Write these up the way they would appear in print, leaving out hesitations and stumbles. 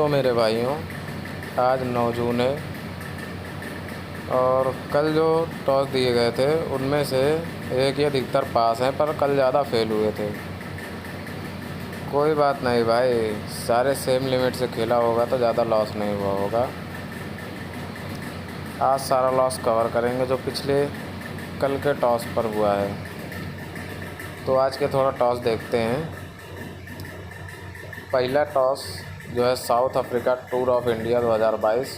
तो मेरे भाइयों, आज 9 जून है और कल जो टॉस दिए गए थे उनमें से एक ही अधिकतर पास हैं, पर कल ज़्यादा फेल हुए थे। कोई बात नहीं भाई, सारे सेम लिमिट से खेला होगा तो ज़्यादा लॉस नहीं हुआ होगा। आज सारा लॉस कवर करेंगे जो पिछले कल के टॉस पर हुआ है। तो आज के थोड़ा टॉस देखते हैं। पहला टॉस जो है south Africa tour of India 2022,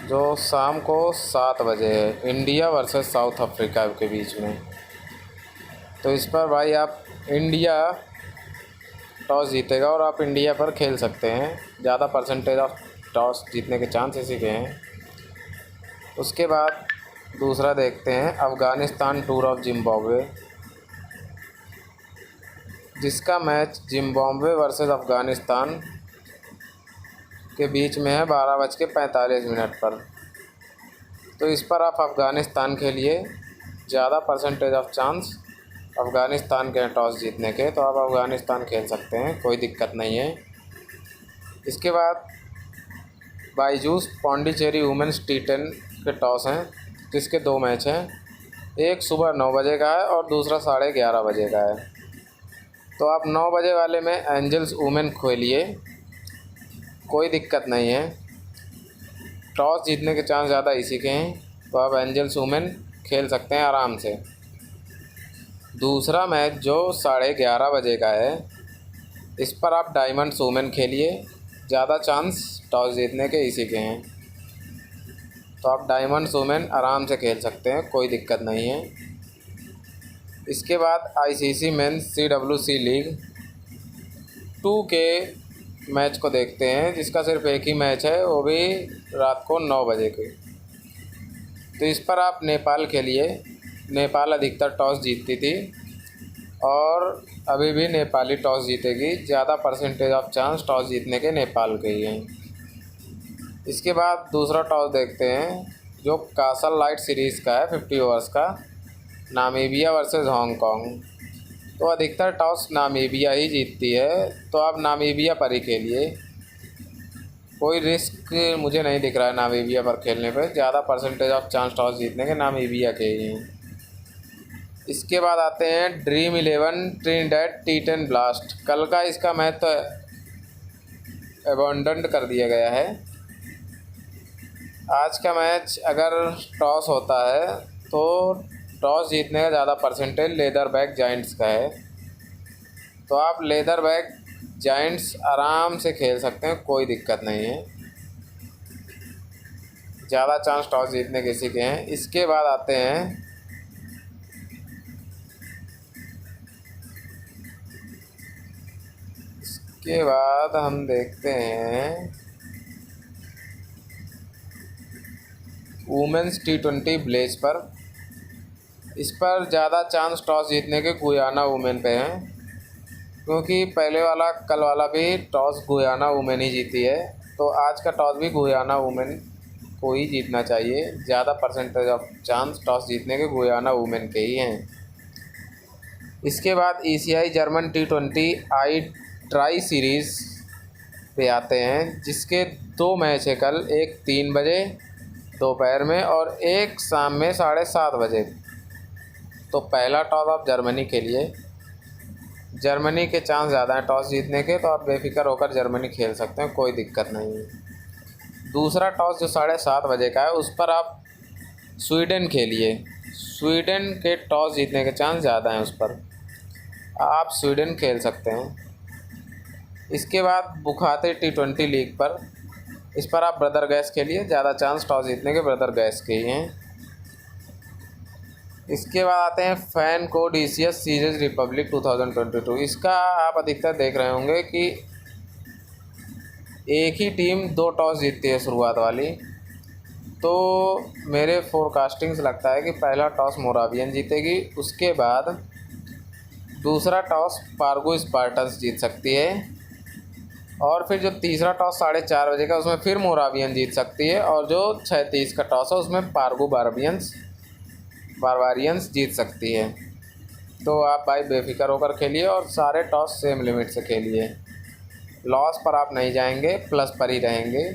जो शाम को 7 बजे है, इंडिया वर्सेस साउथ अफ्रीका के बीच में। तो इस पर भाई आप इंडिया टॉस जीतेगा और आप इंडिया पर खेल सकते हैं। ज़्यादा परसेंटेज ऑफ टॉस जीतने के चांस इसी के हैं। उसके बाद दूसरा देखते हैं अफ़गानिस्तान टूर ऑफ जिम्बाब्वे, जिसका मैच जिम्बाब्वे वर्सेस अफ़गानिस्तान के बीच में है 12:45 पर। तो इस पर आप अफ़गानिस्तान के लिए ज़्यादा परसेंटेज ऑफ चांस अफ़गानिस्तान के टॉस जीतने के, तो आप अफ़गानिस्तान खेल सकते हैं, कोई दिक्कत नहीं है। इसके बाद बायजूस पौंडीचेरी वुमेन्स T10 के टॉस हैं, जिसके 2 मैच हैं। एक सुबह 9 बजे का है और दूसरा 11:30 बजे का है। तो आप 9 बजे वाले में एंजल्स वुमेन खेलिए, कोई दिक्कत नहीं है। टॉस जीतने के चांस ज़्यादा इसी के हैं, तो आप एंजल्स वुमेन खेल सकते हैं आराम से। दूसरा मैच जो 11:30 बजे का है, इस पर आप डायमंड्स वुमेन खेलिए, ज़्यादा चांस टॉस जीतने के इसी के हैं। तो आप डायमंड्स वुमेन आराम से खेल सकते हैं, कोई दिक्कत नहीं है। इसके बाद ICC मेंस CWC लीग 2 के मैच को देखते हैं, जिसका सिर्फ एक ही मैच है, वो भी रात को 9 बजे के। तो इस पर आप नेपाल खेलिए। नेपाल अधिकतर टॉस जीतती थी और अभी भी नेपाली टॉस जीतेगी। ज़्यादा परसेंटेज ऑफ चांस टॉस जीतने के नेपाल के ही हैं। इसके बाद दूसरा टॉस देखते हैं, जो कासल लाइट सीरीज़ का है 50 ओवर्स का, नामीबिया वर्सेस हांगकांग। तो अधिकतर टॉस नामीबिया ही जीतती है, तो आप नामीबिया पर ही खेलिए। कोई रिस्क मुझे नहीं दिख रहा है नामीबिया पर खेलने पर। ज़्यादा परसेंटेज ऑफ चांस टॉस जीतने के नामीबिया के ही हैं। इसके बाद आते हैं ड्रीम 11 ट्रिनिडेड T10 ब्लास्ट। कल का इसका मैच तो अबंडन कर दिया गया है। आज का मैच अगर टॉस होता है तो टॉस जीतने का ज़्यादा परसेंटेज लेदरबैक जायंट्स का है। तो आप लेदरबैक जायंट्स आराम से खेल सकते हैं, कोई दिक्कत नहीं है। ज़्यादा चांस टॉस जीतने के इसी के हैं। इसके बाद आते हैं हम देखते हैं वुमेन्स T20 ब्लेज पर। इस पर ज़्यादा चांस टॉस जीतने के गुयाना वुमेन पे हैं, क्योंकि कल वाला भी टॉस गुयाना वुमेन ही जीती है। तो आज का टॉस भी गुयाना वुमेन को ही जीतना चाहिए। ज़्यादा परसेंटेज ऑफ चांस टॉस जीतने के गुयाना वुमेन के ही हैं। इसके बाद ECI German T20 I try series पे आते हैं, जिसके 2 मैच है कल, एक 3 बजे दोपहर में और एक शाम में 7:30 बजे। तो पहला टॉस आप जर्मनी के लिए, जर्मनी के चांस ज़्यादा हैं टॉस जीतने के, तो आप बेफिक्र होकर जर्मनी खेल सकते हैं, कोई दिक्कत नहीं है। दूसरा टॉस जो 7:30 बजे का है, उस पर आप स्वीडन खेलिए। स्वीडन के टॉस जीतने के चांस ज़्यादा हैं, उस पर आप स्वीडन खेल सकते हैं। इसके बाद बुखाते T20 लीग पर, इस पर आप ब्रदर गैस खेलिए, ज़्यादा चांस टॉस जीतने के ब्रदर गैस के ही हैं। इसके बाद आते हैं फैन को DCS सीरीज रिपब्लिक 2022। इसका आप अधिकतर देख रहे होंगे कि एक ही टीम 2 टॉस जीतती है शुरुआत वाली। तो मेरे फोरकास्टिंग से लगता है कि पहला टॉस मोरावियन जीतेगी, उसके बाद दूसरा टॉस पार्गो स्पार्टन्स जीत सकती है, और फिर जो तीसरा टॉस 4:30 बजे का, उसमें फिर मोरावियन जीत सकती है, और जो 6:30 का टॉस है उसमें पार्गो बारबारियंस जीत सकती है। तो आप भाई बेफिक्र होकर खेलिए और सारे टॉस सेम लिमिट से खेलिए। लॉस पर आप नहीं जाएंगे, प्लस पर ही रहेंगे।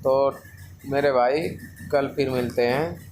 तो मेरे भाई कल फिर मिलते हैं।